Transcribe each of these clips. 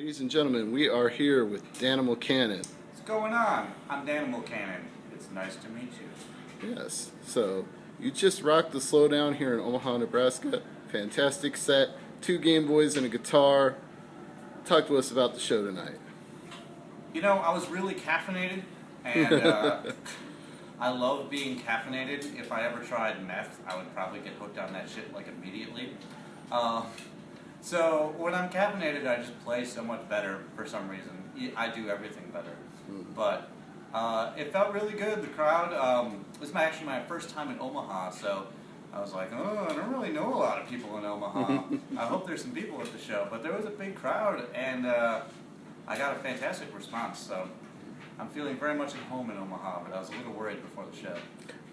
Ladies and gentlemen, we are here with Danimal Cannon. What's going on? I'm Danimal Cannon. It's nice to meet you. Yes, so you just rocked the slowdown here in Omaha, Nebraska. Fantastic set, 2 Game Boys and a guitar. Talk to us about the show tonight. You know, I was really caffeinated, and I love being caffeinated. If I ever tried meth, I would probably get hooked on that shit like immediately. So when I'm caffeinated, I just play so much better for some reason. I do everything better. But it felt really good. The crowd, this is actually my first time in Omaha, so I was like, oh, I don't really know a lot of people in Omaha. I hope there's some people at the show. But there was a big crowd, and I got a fantastic response. So I'm feeling very much at home in Omaha, but I was a little worried before the show.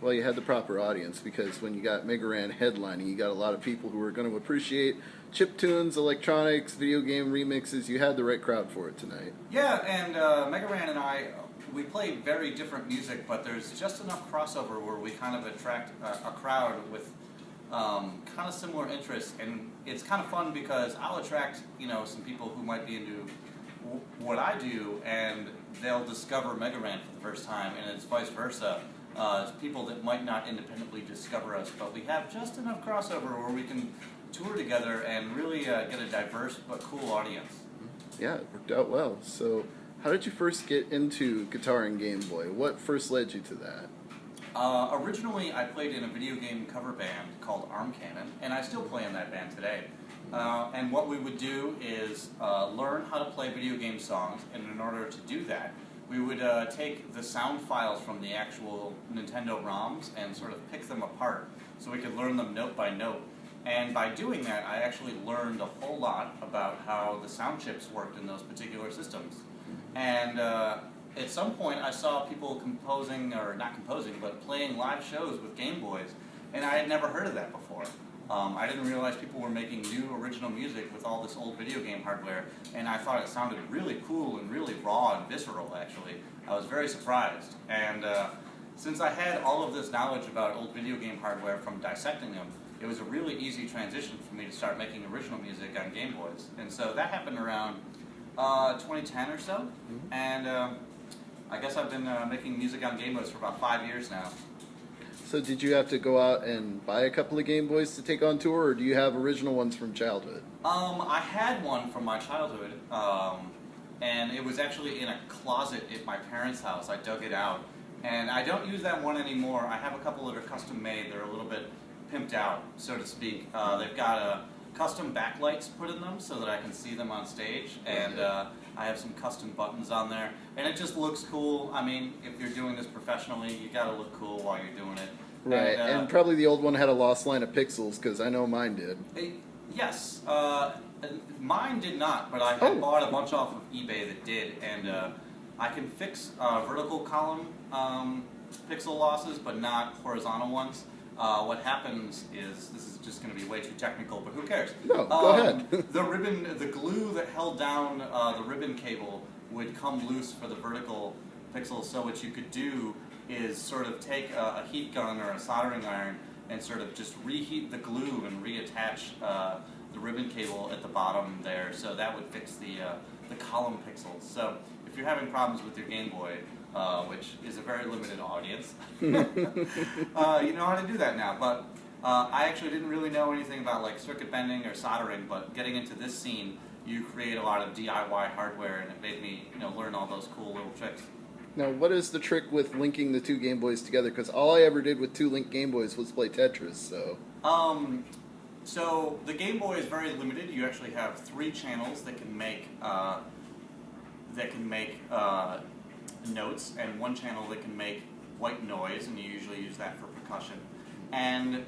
Well, you had the proper audience, because when you got Megaran headlining, you got a lot of people who are going to appreciate chiptunes, electronics, video game remixes. You had the right crowd for it tonight. Yeah, and Megaran and I, we play very different music, but there's just enough crossover where we kind of attract a crowd with kind of similar interests, and it's kind of fun because I'll attract, you know, some people who might be into what I do, and they'll discover Megaran for the first time, and it's vice versa. It's people that might not independently discover us, but we have just enough crossover where we can tour together and really get a diverse but cool audience. Yeah, it worked out well. So how did you first get into guitar and Game Boy? What first led you to that? Originally, I played in a video game cover band called Armcannon, and I still play in that band today. And what we would do is learn how to play video game songs, and in order to do that, we would take the sound files from the actual Nintendo ROMs and sort of pick them apart so we could learn them note by note. And by doing that, I actually learned a whole lot about how the sound chips worked in those particular systems. And at some point, I saw people composing, or not composing, but playing live shows with Game Boys, and I had never heard of that before. I didn't realize people were making new original music with all this old video game hardware, and I thought it sounded really cool and really raw and visceral, actually. I was very surprised. And since I had all of this knowledge about old video game hardware from dissecting them, it was a really easy transition for me to start making original music on Game Boys. And so that happened around 2010 or so, and I guess I've been making music on Game Boys for about 5 years now. So did you have to go out and buy a couple of Game Boys to take on tour, or do you have original ones from childhood? I had one from my childhood, and it was actually in a closet at my parents' house. I dug it out, and I don't use that one anymore. I have a couple that are custom made. They're a little bit pimped out, so to speak. They've got custom backlights put in them so that I can see them on stage, and I have some custom buttons on there, and it just looks cool. I mean, if you're doing this professionally, you gotta look cool while you're doing it. Right, and probably the old one had a lost line of pixels, because I know mine did. Yes, mine did not, but I had bought a bunch off of eBay that did, and I can fix vertical column pixel losses, but not horizontal ones. What happens is, this is just going to be way too technical, but who cares? No, go ahead. The glue that held down the ribbon cable would come loose for the vertical pixels, so what you could do is sort of take a heat gun or a soldering iron and sort of just reheat the glue and reattach the ribbon cable at the bottom there, so that would fix the column pixels. So if you're having problems with your Game Boy, which is a very limited audience, you know how to do that now. But I actually didn't really know anything about like circuit bending or soldering, but getting into this scene, you create a lot of DIY hardware, and it made me, you know, learn all those cool little tricks. Now, what is the trick with linking the 2 Game Boys together? Because all I ever did with 2 linked Game Boys was play Tetris, so... So the Game Boy is very limited. You actually have 3 channels that can make notes, and 1 channel that can make white noise, and you usually use that for percussion. And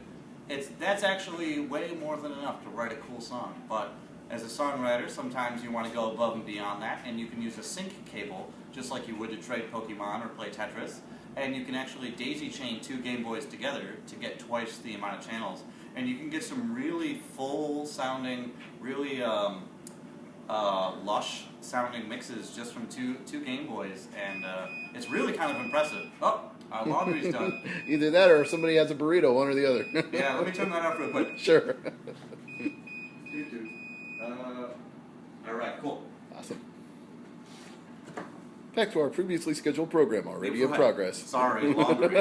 that's actually way more than enough to write a cool song. But as a songwriter, sometimes you want to go above and beyond that, and you can use a sync cable, just like you would to trade Pokemon or play Tetris, and you can actually daisy chain 2 Game Boys together to get twice the amount of channels. And you can get some really full sounding, really lush sounding mixes just from two Game Boys, and it's really kind of impressive. Oh, our laundry's done. Either that or somebody has a burrito, one or the other. Yeah, let me turn that off real quick. Sure. All right, cool. Awesome. Back to our previously scheduled program already in Right. progress. Sorry, laundry.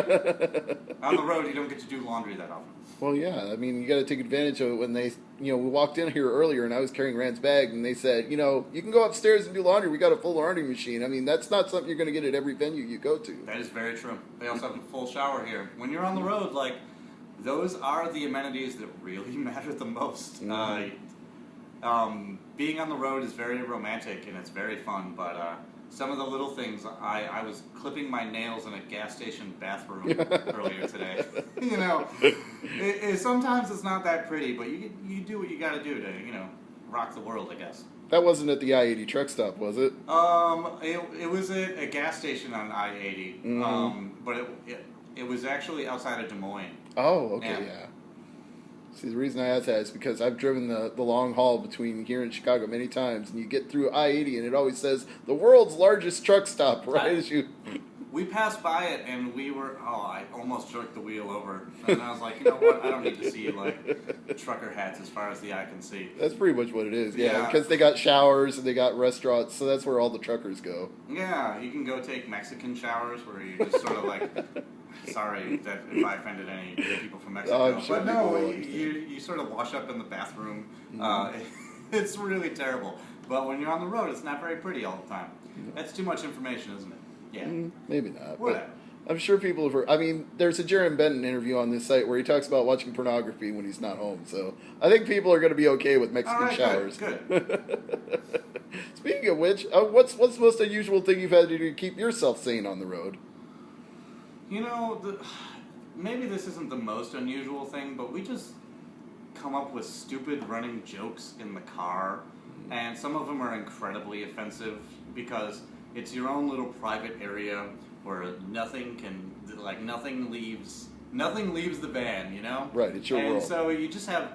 On the road, you don't get to do laundry that often. Well, yeah, I mean, you got to take advantage of it when they, we walked in here earlier and I was carrying Rand's bag and they said, you can go upstairs and do laundry. We got a full laundry machine. I mean, that's not something you're going to get at every venue you go to. That is very true. They also have a full shower here. When you're on the road, like, those are the amenities that really matter the most. Being on the road is very romantic and it's very fun, but some of the little things, I was clipping my nails in a gas station bathroom earlier today. Sometimes it's not that pretty, but you do what you got to do to, rock the world, I guess. That wasn't at the I-80 truck stop, was it? It was at a gas station on I-80, but it was actually outside of Des Moines. Oh, okay, yeah. See, the reason I ask that is because I've driven the long haul between here and Chicago many times, and you get through I-80, and it always says, the world's largest truck stop, right as you... We passed by it, and I almost jerked the wheel over. And I was like, you know what, I don't need to see, trucker hats as far as the eye can see. That's pretty much what it is, yeah. Because they got showers, and they got restaurants, so that's where all the truckers go. Yeah, you can go take Mexican showers, where you just sort of sorry that if I offended any people from Mexico. Oh, I'm sure but no, you sort of wash up in the bathroom. It's really terrible. But when you're on the road, it's not very pretty all the time. That's too much information, isn't it? Yeah. Maybe not. Whatever. But I'm sure people have heard. I mean, there's a Jaron Benton interview on this site where he talks about watching pornography when he's not home. So I think people are going to be okay with Mexican showers. Good. Speaking of which, what's the most unusual thing you've had to do to keep yourself sane on the road? Maybe this isn't the most unusual thing, but we just come up with stupid running jokes in the car, and some of them are incredibly offensive because it's your own little private area where nothing leaves the van, Right, it's your world. And so you just have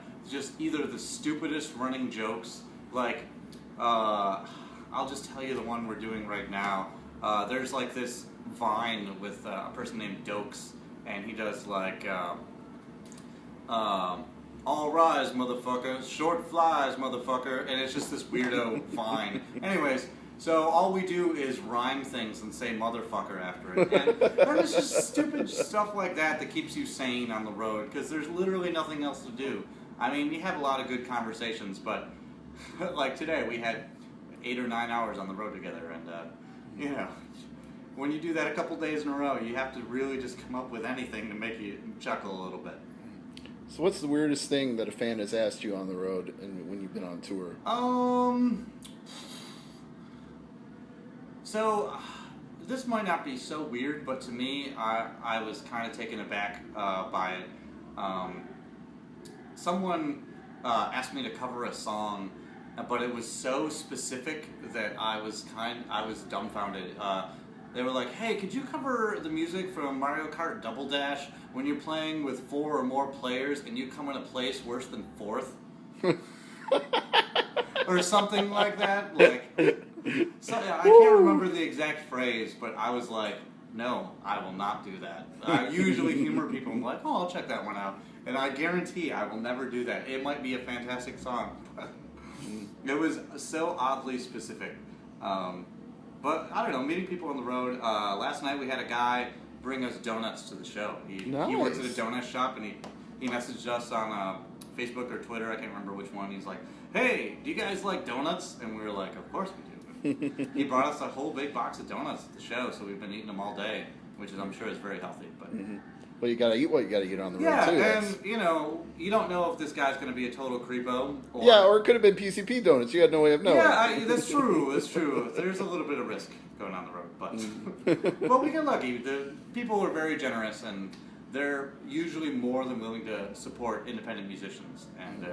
either the stupidest running jokes, I'll just tell you the one we're doing right now. There's this Vine with a person named Dokes, and he does all rise, motherfucker, short flies, motherfucker, and it's just this weirdo Vine. Anyways, so all we do is rhyme things and say motherfucker after it, and it's just stupid stuff like that keeps you sane on the road, because there's literally nothing else to do. I mean, we have a lot of good conversations, but today we had 8 or 9 hours on the road together, and when you do that a couple days in a row, you have to really just come up with anything to make you chuckle a little bit. So what's the weirdest thing that a fan has asked you on the road and when you've been on tour? So this might not be so weird, but to me, I was kind of taken aback by it. Someone asked me to cover a song, but it was so specific that I was dumbfounded. They were like, hey, could you cover the music from Mario Kart Double Dash when you're playing with 4 or more players and you come in a place worse than 4th? Or something like that. I can't remember the exact phrase, but I was like, no, I will not do that. I usually humor people. I'm like, oh, I'll check that one out. And I guarantee I will never do that. It might be a fantastic song, but it was so oddly specific. But I don't know, meeting people on the road. Last night we had a guy bring us donuts to the show. He works at a donut shop, and he messaged us on Facebook or Twitter, I can't remember which one. He's like, hey, do you guys like donuts? And we were like, of course we do. He brought us a whole big box of donuts at the show, so we've been eating them all day, which I'm sure is very healthy. But Well, you gotta eat what you gotta eat on the road, too. Yeah, and, you don't know if this guy's going to be a total creepo. Or it could have been PCP donuts. You had no way of knowing. Yeah, that's true. That's true. There's a little bit of risk going on the road, but we get lucky. The people are very generous, and they're usually more than willing to support independent musicians, and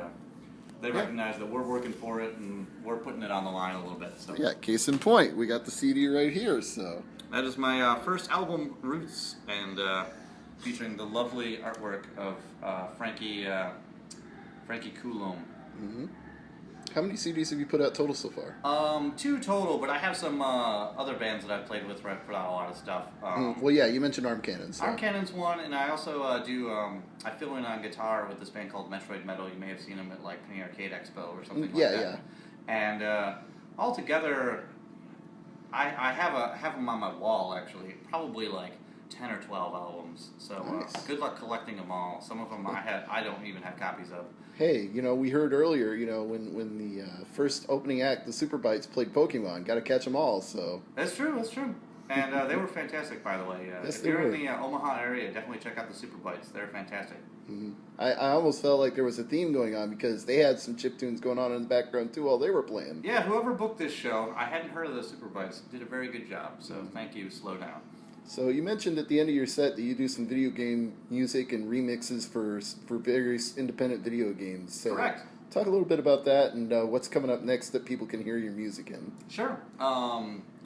they recognize that we're working for it, and we're putting it on the line a little bit. So. Yeah, case in point, we got the CD right here, so. That is my first album, Roots, and featuring the lovely artwork of Frankie Coulomb. Mm-hmm. How many CDs have you put out total so far? 2 total, but I have some other bands that I've played with where I've put out a lot of stuff. Well, yeah, you mentioned Armcannon. So. Armcannon's one, and I also I fill in on guitar with this band called Metroid Metal. You may have seen them at Penny Arcade Expo or something like that. Yeah. And altogether, I have them on my wall actually, probably like 10 or 12 albums. So Nice. good luck collecting them all. Some of them I don't even have copies of. Hey, we heard earlier, when the first opening act, the Super Bites, played Pokemon. Got to catch them all, so. That's true. That's true. And they were fantastic, by the way. Yes, if they you're were. in the Omaha area, definitely check out the Super Bites. They're fantastic. Mhm. I almost felt like there was a theme going on because they had some chip tunes going on in the background too while they were playing. Yeah, whoever booked this show, I hadn't heard of the Super Bites, did a very good job. So thank you. Slow down. So you mentioned at the end of your set that you do some video game music and remixes for various independent video games. So Correct. talk a little bit about that and what's coming up next that people can hear your music in. Sure.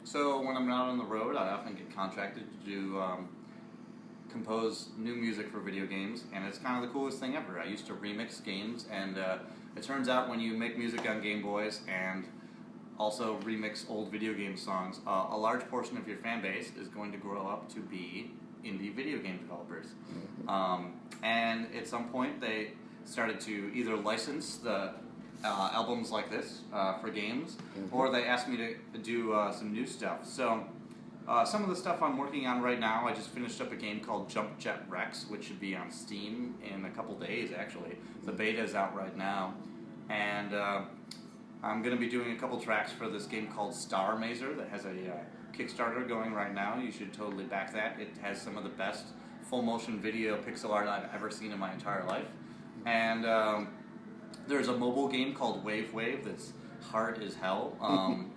So when I'm not on the road, I often get contracted to do compose new music for video games, and it's kind of the coolest thing ever. I used to remix games, and it turns out when you make music on Game Boys and also remix old video game songs, a large portion of your fan base is going to grow up to be indie video game developers. And at some point they started to either license the albums like this for games, or they asked me to do some new stuff. So some of the stuff I'm working on right now, I just finished up a game called Jump Jet Rex, which should be on Steam in a couple days actually. The beta is out right now, and I'm going to be doing a couple tracks for this game called Star Mazer that has a Kickstarter going right now. You should totally back that. It has some of the best full motion video pixel art I've ever seen in my entire life. And there's a mobile game called Wave Wave that's hard as hell.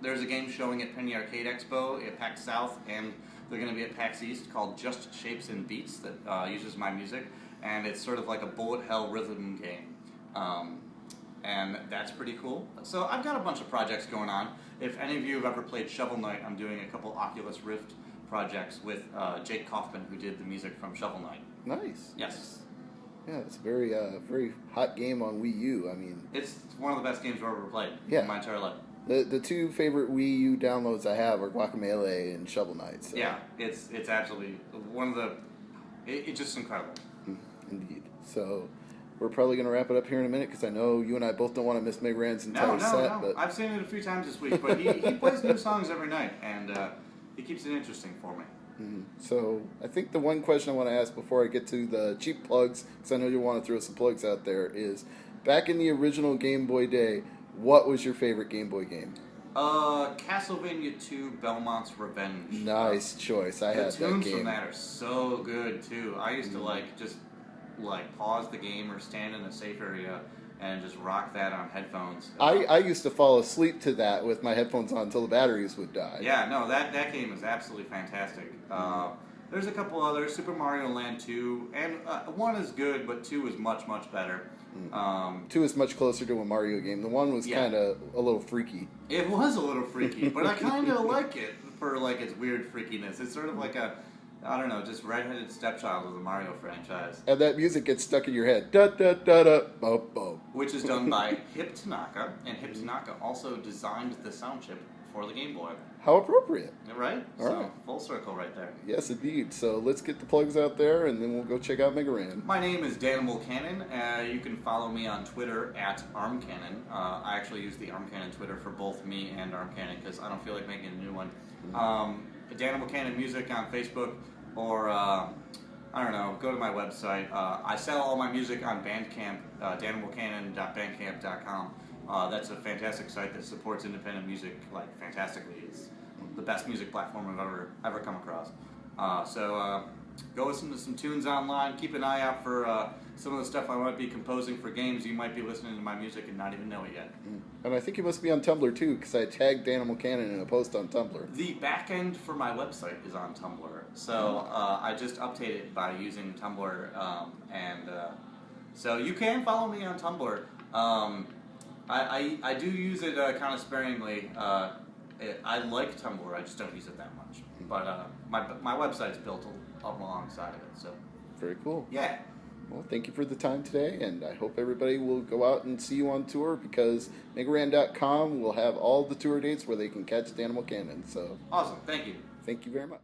There's a game showing at Penny Arcade Expo at PAX South, and they're going to be at PAX East called Just Shapes and Beats that uses my music, and it's sort of like a bullet hell rhythm game. And that's pretty cool. So I've got a bunch of projects going on. If any of you have ever played Shovel Knight, I'm doing a couple Oculus Rift projects with Jake Kaufman, who did the music from Shovel Knight. Nice. Yes. Yeah, it's a very hot game on Wii U. I mean, it's one of the best games I've ever played Yeah. in my entire life. The two favorite Wii U downloads I have are Guacamelee and Shovel Knight. So. Yeah, it's absolutely one of the. It's just incredible. Indeed. So we're probably going to wrap it up here in a minute because I know you and I both don't want to miss Meg Rand's entire set. No. But I've seen it a few times this week, but he plays new songs every night, and he keeps it interesting for me. So I think the one question I want to ask before I get to the cheap plugs, because I know you want to throw some plugs out there, is back in the original Game Boy day, what was your favorite Game Boy game? Castlevania 2 Belmont's Revenge. Nice choice. I had that game. The tunes from that are so good too. I used to just pause the game or stand in a safe area and just rock that on headphones. I used to fall asleep to that with my headphones on until the batteries would die. Yeah, no, that game is absolutely fantastic. There's a couple others, Super Mario Land 2, and 1 is good, but 2 is much, much better. 2 is much closer to a Mario game. The 1 was kind of a little freaky. It was a little freaky, but I kind of like it for its weird freakiness. It's sort of like I don't know, just redheaded stepchild of the Mario franchise. And that music gets stuck in your head. Da da da da bo bo. Which is done by Hip Tanaka, and Hip Tanaka also designed the sound chip for the Game Boy. How appropriate. Right? All right. Full circle right there. Yes, indeed. So let's get the plugs out there, and then we'll go check out Mega Ran. My name is Danimal. You can follow me on Twitter at Armcannon. I actually use the Armcannon Twitter for both me and Armcannon because I don't feel like making a new one. Danimal Cannon Music on Facebook, or I don't know, go to my website. I sell all my music on Bandcamp, danimalcannon.bandcamp.com. That's a fantastic site that supports independent music fantastically. It's the best music platform I've ever come across. So go listen to some tunes online. Keep an eye out for some of the stuff I might be composing for games. You might be listening to my music and not even know it yet. And I think you must be on Tumblr too, because I tagged Danimal Cannon in a post on Tumblr. The back end for my website is on Tumblr, so I just update it by using Tumblr, so you can follow me on Tumblr. I do use it kind of sparingly. I like Tumblr, I just don't use it that much. But my website's built alongside of it, so. Very cool. Yeah. Well, thank you for the time today, and I hope everybody will go out and see you on tour, because megaran.com will have all the tour dates where they can catch Danimal Cannon. So Awesome, thank you. Thank you very much.